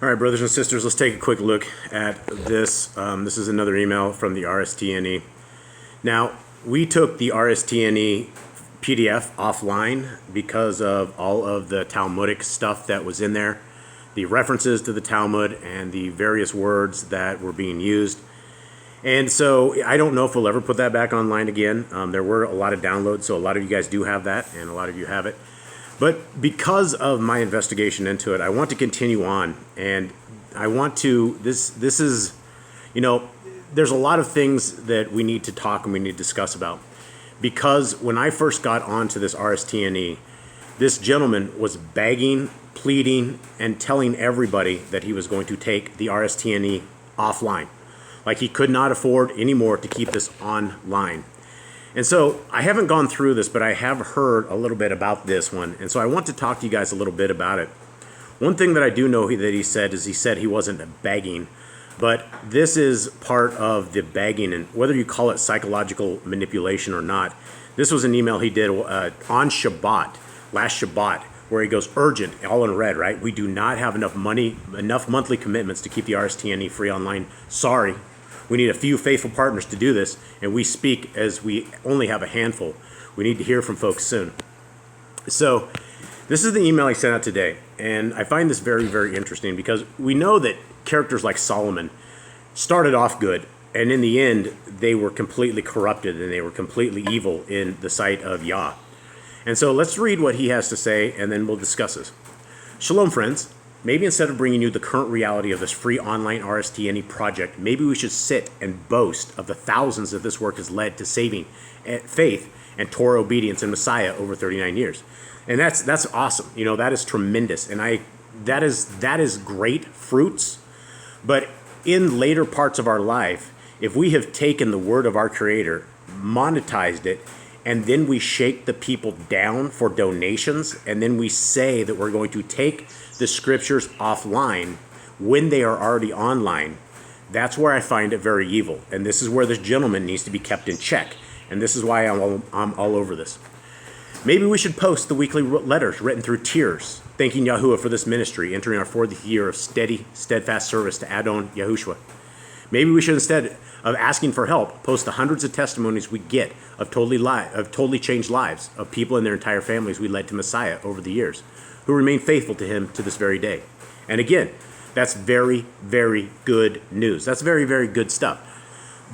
All right, brothers and sisters, let's take a quick look at this. This is another email from the RSTNE. Now, we took the RSTNE PDF offline because of all of the Talmudic stuff that was in there, the references to the Talmud and the various words that were being used. And so I don't know if we'll ever put that back online again. There were a lot of downloads, so a lot of you guys do have that, and a lot of you have it. But because of my investigation into it, I want to continue on, and I want to, this is, there's a lot of things that we need to talk and we need to discuss about. Because when I first got onto this RSTNE, this gentleman was begging, pleading, and telling everybody that he was going to take the RSTNE offline. Like he could not afford anymore to keep this online. And so I haven't gone through this, but I have heard a little bit about this one. And so I want to talk to you guys a little bit about it. One thing that I do know that he said is he wasn't begging, but this is part of the begging, and whether you call it psychological manipulation or not. This was an email he did on Shabbat, last Shabbat, where he goes, urgent, all in red, right? We do not have enough money, enough monthly commitments to keep the RSTNE free online. Sorry. We need a few faithful partners to do this, and we speak as we only have a handful. We need to hear from folks soon. So this is the email he sent out today, and I find this very, very interesting because we know that characters like Solomon started off good, and in the end, they were completely corrupted and they were completely evil in the sight of Yah. And so let's read what he has to say, and then we'll discuss this. Shalom, friends. Maybe instead of bringing you the current reality of this free online RSTNE project, maybe we should sit and boast of the thousands that this work has led to saving faith and Torah obedience in Messiah over 39 years. And that's awesome. That is tremendous. And that is great fruits. But in later parts of our life, if we have taken the word of our Creator, monetized it, and then we shake the people down for donations, and then we say that we're going to take the scriptures offline when they are already online, that's where I find it very evil. And this is where this gentleman needs to be kept in check. And this is why I'm all over this. Maybe we should post the weekly letters written through tears, thanking Yahuwah for this ministry, entering our 4th year of steady, steadfast service to Adon Yahushua. Maybe we should, instead of asking for help, post the hundreds of testimonies we get of totally changed lives of people and their entire families we led to Messiah over the years, who remain faithful to him to this very day. And again, that's very, very good news. That's very, very good stuff.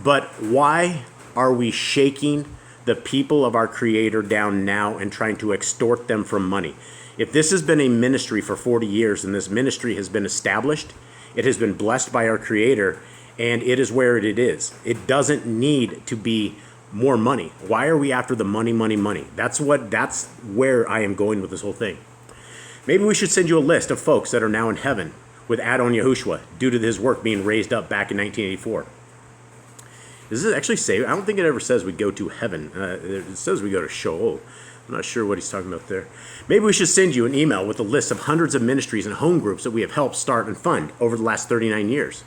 But why are we shaking the people of our Creator down now and trying to extort them from money? If this has been a ministry for 40 years and this ministry has been established, it has been blessed by our Creator, and it is where it is. It doesn't need to be more money. Why are we after the money, money, money? That's where I am going with this whole thing. Maybe we should send you a list of folks that are now in heaven with Adon Yahushua due to his work being raised up back in 1984. Does this actually say? I don't think it ever says we go to heaven. It says we go to Sheol. I'm not sure what he's talking about there. Maybe we should send you an email with a list of hundreds of ministries and home groups that we have helped start and fund over the last 39 years.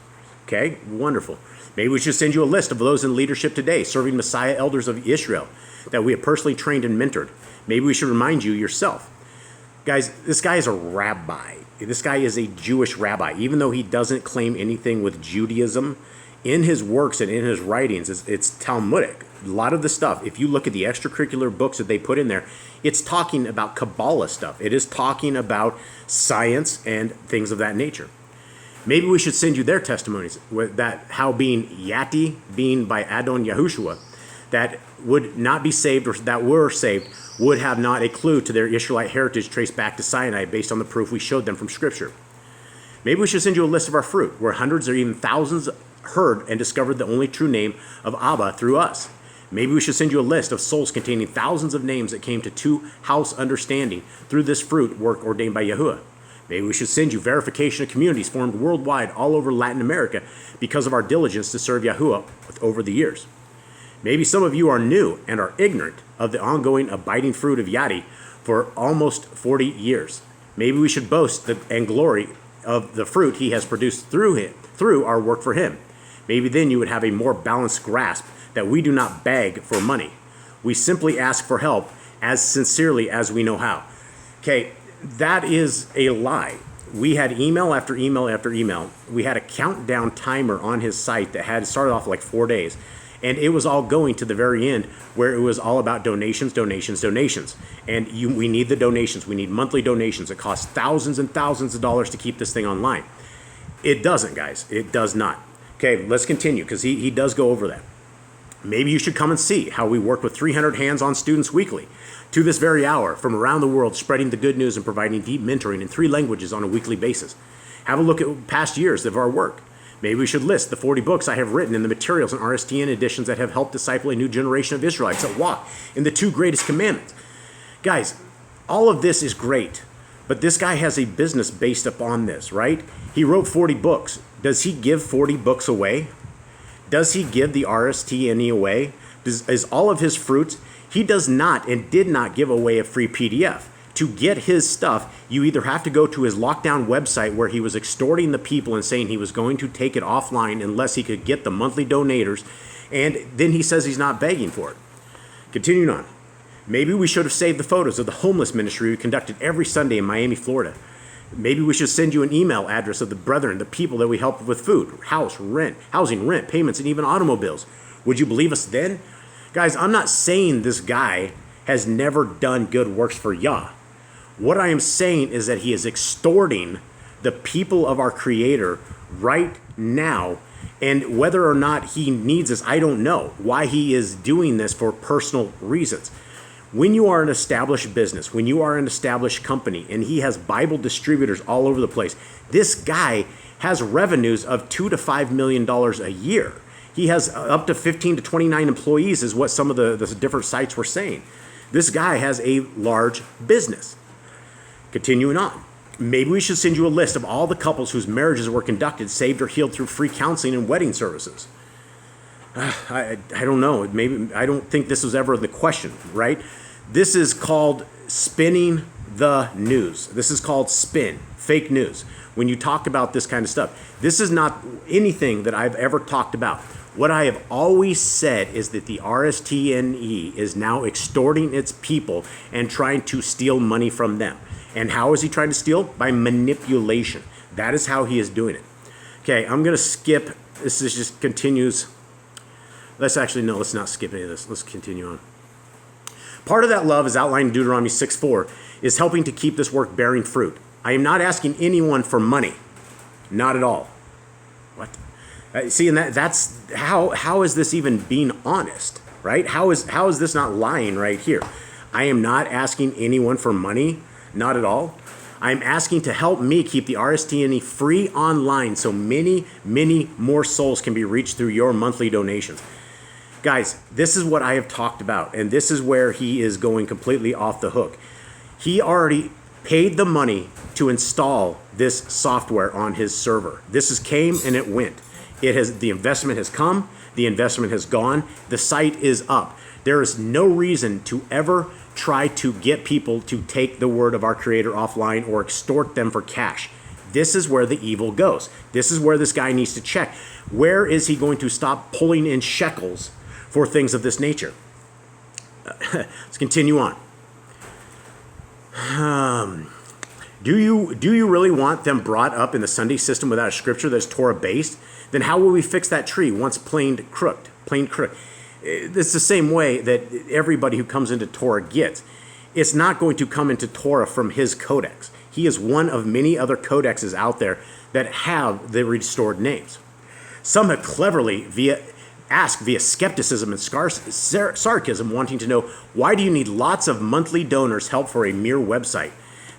Okay, wonderful. Maybe we should send you a list of those in leadership today, serving Messiah elders of Israel that we have personally trained and mentored. Maybe we should remind you yourself. Guys, this guy is a rabbi. This guy is a Jewish rabbi. Even though he doesn't claim anything with Judaism, in his works and in his writings, it's Talmudic. A lot of the stuff, if you look at the extracurricular books that they put in there, it's talking about Kabbalah stuff. It is talking about science and things of that nature. Maybe we should send you their testimonies, that how being Yati, being by Adon Yahushua, that would not be saved or that were saved, would have not a clue to their Israelite heritage traced back to Sinai based on the proof we showed them from Scripture. Maybe we should send you a list of our fruit, where hundreds or even thousands heard and discovered the only true name of Abba through us. Maybe we should send you a list of souls containing thousands of names that came to two-house understanding through this fruit work ordained by Yahuwah. Maybe we should send you verification of communities formed worldwide all over Latin America because of our diligence to serve Yahuwah over the years. Maybe some of you are new and are ignorant of the ongoing abiding fruit of Yadi for almost 40 years. Maybe we should boast and glory of the fruit he has produced through our work for him. Maybe then you would have a more balanced grasp that we do not beg for money. We simply ask for help as sincerely as we know how. Okay, that is a lie. we had email after email after email. We had a countdown timer on his site that had started off like 4 days. And it was all going to the very end where it was all about donations, donations, donations. And we need the donations. We need monthly donations. It costs thousands and thousands of dollars to keep this thing online. It doesn't, guys. It does not. Okay, let's continue because he does go over that. Maybe you should come and see how we work with 300 hands-on students weekly to this very hour from around the world, spreading the good news and providing deep mentoring in 3 languages on a weekly basis. Have a look at past years of our work. Maybe we should list the 40 books I have written and the materials and RSTN editions that have helped disciple a new generation of Israelites that walk in the 2 greatest commandments. Guys, all of this is great, but this guy has a business based upon this, right? He wrote 40 books. Does he give 40 books away? Does he give the RSTNE away? Is all of his fruits? He does not and did not give away a free PDF. To get his stuff, you either have to go to his lockdown website where he was extorting the people and saying he was going to take it offline unless he could get the monthly donators, and then he says he's not begging for it. Continuing on. Maybe we should have saved the photos of the homeless ministry we conducted every Sunday in Miami, Florida. Maybe we should send you an email address of the brethren, the people that we help with food, housing, rent, payments, and even automobiles. Would you believe us then? Guys, I'm not saying this guy has never done good works for Yah. What I am saying is that he is extorting the people of our Creator right now. And whether or not he needs this, I don't know why he is doing this for personal reasons. When you are an established business, when you are an established company, and he has Bible distributors all over the place, this guy has revenues of $2 to $5 million a year. He has up to 15 to 29 employees is what some of the different sites were saying. This guy has a large business. Continuing on. Maybe we should send you a list of all the couples whose marriages were conducted, saved, or healed through free counseling and wedding services. I don't know. Maybe I don't think this was ever the question, right? This is called spinning the news. This is called spin, fake news. When you talk about this kind of stuff, this is not anything that I've ever talked about. What I have always said is that the RSTNE is now extorting its people and trying to steal money from them. And how is he trying to steal? By manipulation. That is how he is doing it. Okay, I'm going to skip. This is just continues. Let's not skip any of this. Let's continue on. Part of that love, is outlined in Deuteronomy 6:4, is helping to keep this work bearing fruit. I am not asking anyone for money. Not at all. What? See, and that's how is this even being honest, right? How is this not lying right here? I am not asking anyone for money. Not at all. I'm asking to help me keep the RSTNE free online so many, many more souls can be reached through your monthly donations. Guys, this is what I have talked about, and this is where he is going completely off the hook. He already paid the money to install this software on his server. This came and it went. The investment has come, the investment has gone, the site is up. There is no reason to ever try to get people to take the word of our Creator offline or extort them for cash. This is where the evil goes. This is where this guy needs to check. Where is he going to stop pulling in shekels for things of this nature? Let's continue on. Do you really want them brought up in the Sunday system without a scripture that's Torah based? Then how will we fix that tree once plain crooked? It's the same way that everybody who comes into Torah gets. It's not going to come into Torah from his codex. He is one of many other codexes out there that have the restored names. Some have cleverly asked via skepticism and sarcasm, wanting to know, why do you need lots of monthly donors' help for a mere website?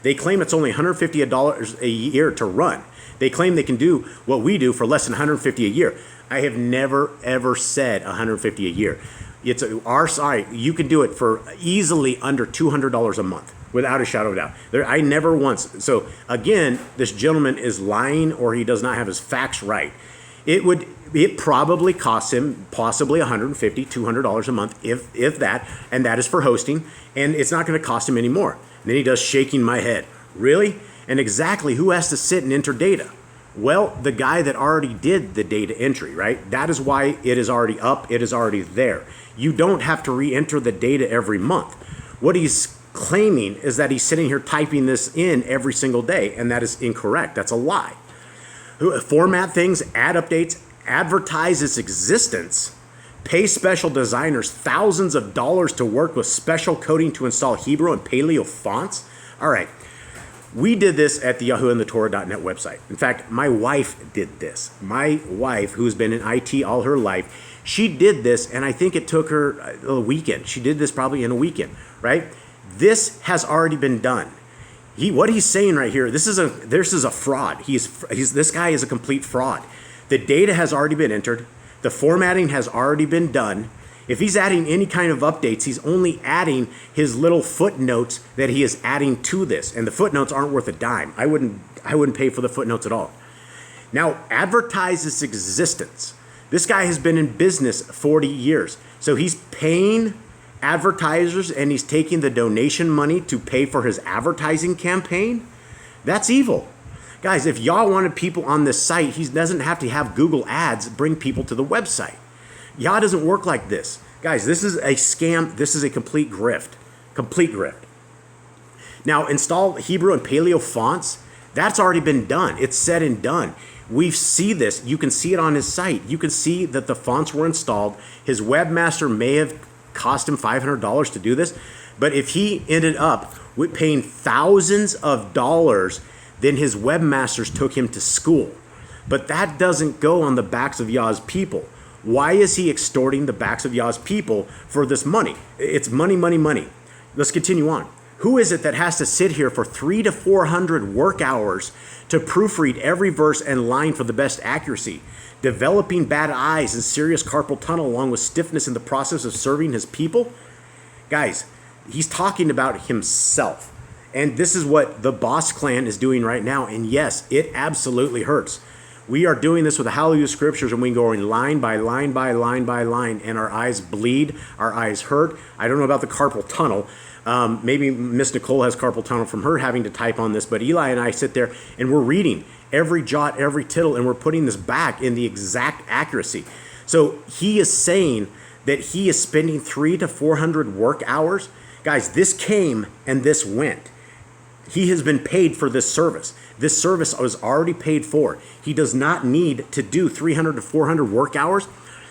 They claim it's only $150 a year to run. They claim they can do what we do for less than $150 a year. I have never, ever said $150 a year. It's our site. You can do it for easily under $200 a month, without a shadow of a doubt. I never once. So again, this gentleman is lying, or he does not have his facts right. It probably costs him possibly $150, $200 a month, if that, and that is for hosting, and it's not going to cost him any more. And then he does shaking my head. Really? And exactly who has to sit and enter data? Well, the guy that already did the data entry, right? That is why it is already up. It is already there. You don't have to re-enter the data every month. What he's claiming is that he's sitting here typing this in every single day, and that is incorrect. That's a lie. Format things, add updates, advertise its existence, pay special designers thousands of dollars to work with special coding to install Hebrew and Paleo fonts. All right. We did this at the YahuandTheTorah.net website. In fact, my wife did this. My wife, who's been in IT all her life, she did this, and I think it took her a weekend. She did this probably in a weekend, right? This has already been done. What he's saying right here, this is a fraud. This guy is a complete fraud. The data has already been entered. The formatting has already been done. If he's adding any kind of updates, he's only adding his little footnotes that he is adding to this. And the footnotes aren't worth a dime. I wouldn't pay for the footnotes at all. Now, advertise its existence. This guy has been in business 40 years. So he's paying advertisers and he's taking the donation money to pay for his advertising campaign. That's evil. Guys, if y'all wanted people on this site, he doesn't have to have Google ads bring people to the website. Yah doesn't work like this. Guys, this is a scam. This is a complete grift. Complete grift. Now, install Hebrew and Paleo fonts. That's already been done. It's said and done. We see this. You can see it on his site. You can see that the fonts were installed. His webmaster may have cost him $500 to do this. But if he ended up with paying thousands of dollars, then his webmasters took him to school. But that doesn't go on the backs of Yah's people. Why is he extorting the backs of Yah's people for this money? It's money, money, money. Let's continue on. Who is it that has to sit here for 300 to 400 work hours to proofread every verse and line for the best accuracy, developing bad eyes and serious carpal tunnel along with stiffness in the process of serving his people? Guys, he's talking about himself. And this is what the boss clan is doing right now. And yes, it absolutely hurts. We are doing this with the Hallelujah Scriptures, and we go in line by line by line by line, and our eyes bleed, our eyes hurt. I don't know about the carpal tunnel. Maybe Miss Nicole has carpal tunnel from her having to type on this, but Eli and I sit there, and we're reading every jot, every tittle, and we're putting this back in the exact accuracy. So he is saying that he is spending 300 to 400 work hours. Guys, this came and this went. He has been paid for this service. This service was already paid for. He does not need to do 300 to 400 work hours.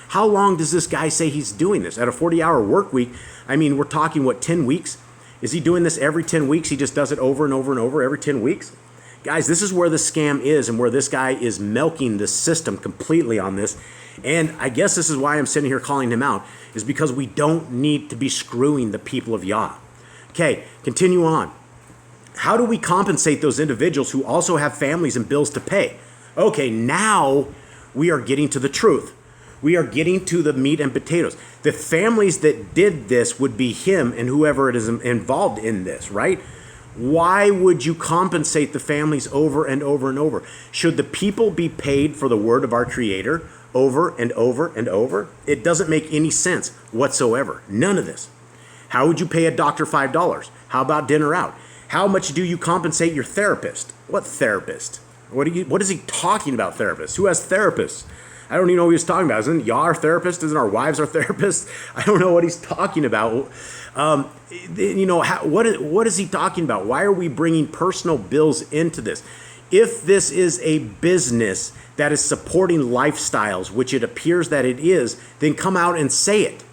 How long does this guy say he's doing this? At a 40-hour work week, I mean, we're talking, 10 weeks? Is he doing this every 10 weeks? He just does it over and over and over every 10 weeks? Guys, this is where the scam is and where this guy is milking the system completely on this. And I guess this is why I'm sitting here calling him out, is because we don't need to be screwing the people of Yah. Okay, continue on. How do we compensate those individuals who also have families and bills to pay? Okay, now we are getting to the truth. We are getting to the meat and potatoes. The families that did this would be him and whoever it is involved in this, right? Why would you compensate the families over and over and over? Should the people be paid for the word of our Creator over and over and over? It doesn't make any sense whatsoever. None of this. How would you pay a doctor $5? How about dinner out? How much do you compensate your therapist? What therapist? What is he talking about, therapists? Who has therapists? I don't even know what he's talking about. Isn't Yah our therapist? Isn't our wives our therapists? I don't know what he's talking about. What is he talking about? Why are we bringing personal bills into this? If this is a business that is supporting lifestyles, which it appears that it is, then come out and say it.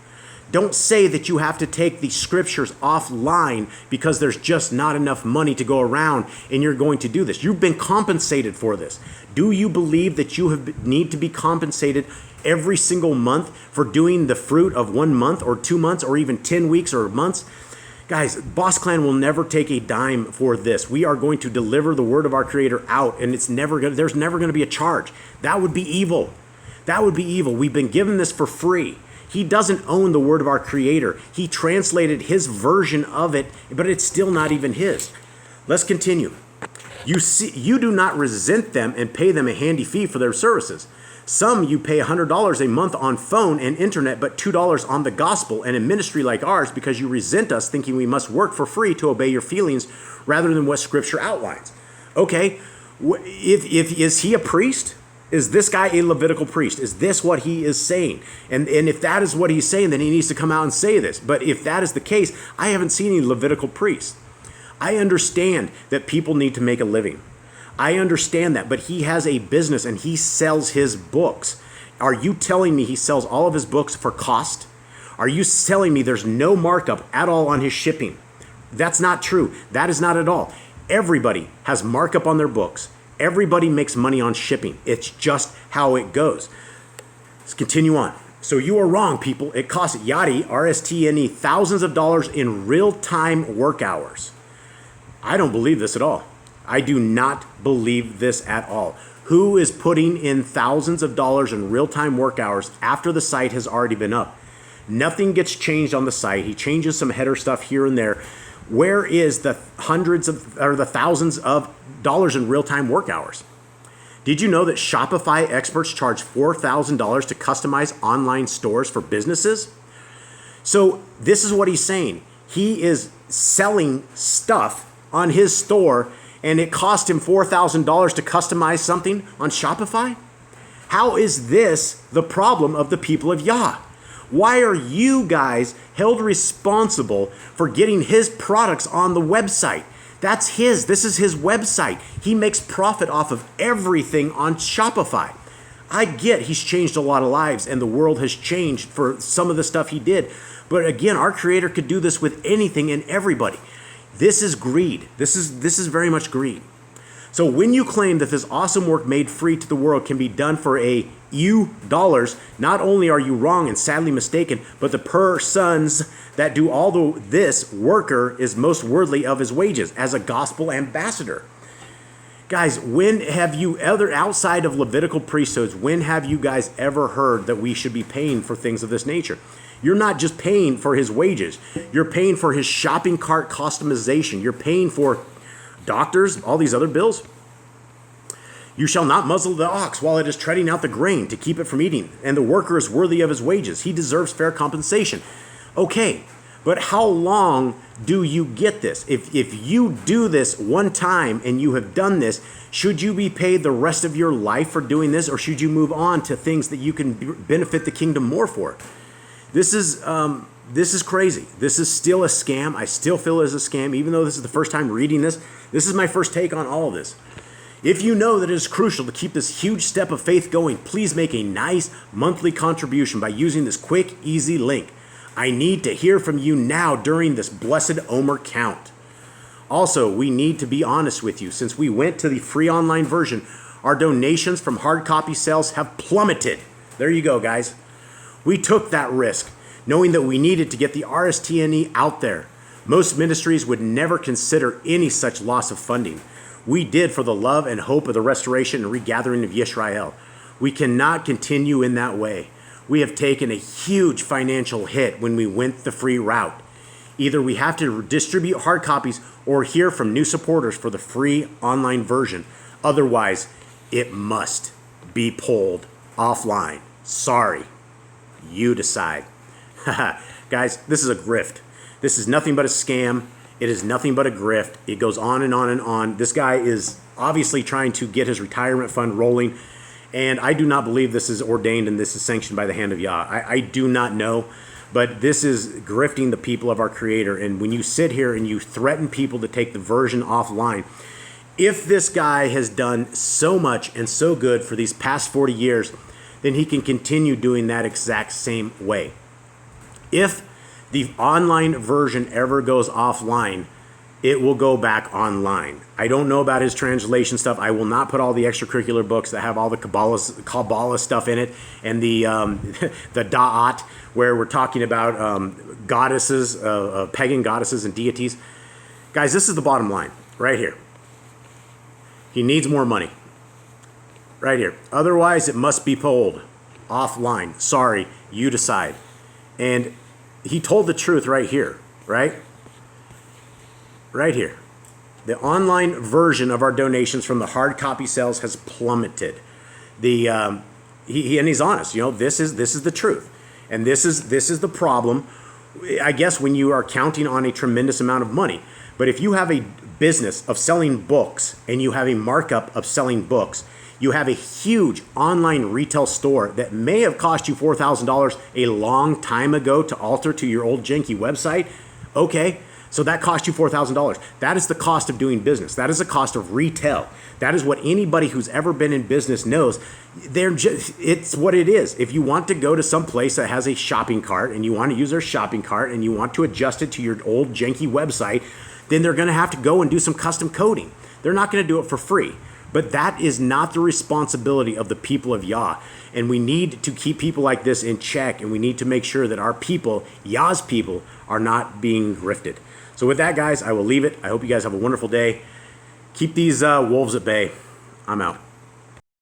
Don't say that you have to take the scriptures offline because there's just not enough money to go around and you're going to do this. You've been compensated for this. Do you believe that you need to be compensated every single month for doing the fruit of 1 month or 2 months or even 10 weeks or months? Guys, Boss Clan will never take a dime for this. We are going to deliver the word of our Creator out, and there's never going to be a charge. That would be evil. That would be evil. We've been given this for free. He doesn't own the word of our Creator. He translated his version of it, but it's still not even his. Let's continue. You do not resent them and pay them a handy fee for their services. Some you pay $100 a month on phone and internet, but $2 on the gospel and a ministry like ours because you resent us, thinking we must work for free to obey your feelings rather than what Scripture outlines. Okay, is he a priest? Is this guy a Levitical priest? Is this what he is saying? And if that is what he's saying, then he needs to come out and say this. But if that is the case, I haven't seen any Levitical priests. I understand that people need to make a living. I understand that, but he has a business and he sells his books. Are you telling me he sells all of his books for cost? Are you telling me there's no markup at all on his shipping? That's not true. That is not at all. Everybody has markup on their books. Everybody makes money on shipping. It's just how it goes. Let's continue on. So you are wrong, people. It costs Yachty, RSTNE, thousands of dollars in real-time work hours. I don't believe this at all. I do not believe this at all. Who is putting in thousands of dollars in real-time work hours after the site has already been up? Nothing gets changed on the site. He changes some header stuff here and there. Where is the hundreds of or the thousands of dollars in real-time work hours? Did you know that Shopify experts charge $4,000 to customize online stores for businesses? So this is what he's saying. He is selling stuff on his store and it cost him $4,000 to customize something on Shopify? How is this the problem of the people of Yah? Why are you guys held responsible for getting his products on the website? That's his. This is his website. He makes profit off of everything on Shopify. I get he's changed a lot of lives and the world has changed for some of the stuff he did. But again, our Creator could do this with anything and everybody. This is greed. This is very much greed. So when you claim that this awesome work made free to the world can be done for a few dollars, not only are you wrong and sadly mistaken, but the persons that do all this worker is most worthy of his wages as a gospel ambassador. Guys, when have you ever, outside of Levitical priesthoods, when have you guys ever heard that we should be paying for things of this nature? You're not just paying for his wages. You're paying for his shopping cart customization. You're paying for doctors, all these other bills. You shall not muzzle the ox while it is treading out the grain to keep it from eating, and the worker is worthy of his wages. He deserves fair compensation. Okay, but how long do you get this? If you do this one time and you have done this, should you be paid the rest of your life for doing this, or should you move on to things that you can benefit the kingdom more for? This is crazy. This is still a scam. I still feel it is a scam, even though this is the first time reading this. This is my first take on all of this. If you know that it is crucial to keep this huge step of faith going, please make a nice monthly contribution by using this quick, easy link. I need to hear from you now during this blessed Omer count. Also, we need to be honest with you. Since we went to the free online version, our donations from hard copy sales have plummeted. There you go, guys. We took that risk, knowing that we needed to get the RSTNE out there. Most ministries would never consider any such loss of funding. We did for the love and hope of the restoration and regathering of Yisrael. We cannot continue in that way. We have taken a huge financial hit when we went the free route. Either we have to distribute hard copies or hear from new supporters for the free online version. Otherwise, it must be pulled offline. Sorry. You decide. Guys, this is a grift. This is nothing but a scam. It is nothing but a grift. It goes on and on and on. This guy is obviously trying to get his retirement fund rolling, and I do not believe this is ordained and this is sanctioned by the hand of Yah. I do not know, but this is grifting the people of our Creator. And when you sit here and you threaten people to take the version offline, if this guy has done so much and so good for these past 40 years, then he can continue doing that exact same way. If the online version ever goes offline, it will go back online. I don't know about his translation stuff. I will not put all the extracurricular books that have all the Kabbalah stuff in it and the the Da'at, where we're talking about goddesses, pagan goddesses and deities. Guys, this is the bottom line right here. He needs more money. Right here. Otherwise, it must be pulled offline. Sorry, you decide. And he told the truth right here, right? Right here. The online version of our donations from the hard copy sales has plummeted. And he's honest. You know, this is the truth, and this is the problem. I guess when you are counting on a tremendous amount of money, but if you have a business of selling books and you have a markup of selling books, you have a huge online retail store that may have cost you $4,000 a long time ago to alter to your old janky website. Okay, so that cost you $4,000. That is the cost of doing business. That is the cost of retail. That is what anybody who's ever been in business knows. It's what it is. If you want to go to some place that has a shopping cart and you want to use their shopping cart and you want to adjust it to your old janky website, then they're going to have to go and do some custom coding. They're not going to do it for free. But that is not the responsibility of the people of Yah. And we need to keep people like this in check, and we need to make sure that our people, Yah's people, are not being grifted. So with that, guys, I will leave it. I hope you guys have a wonderful day. Keep these wolves at bay. I'm out.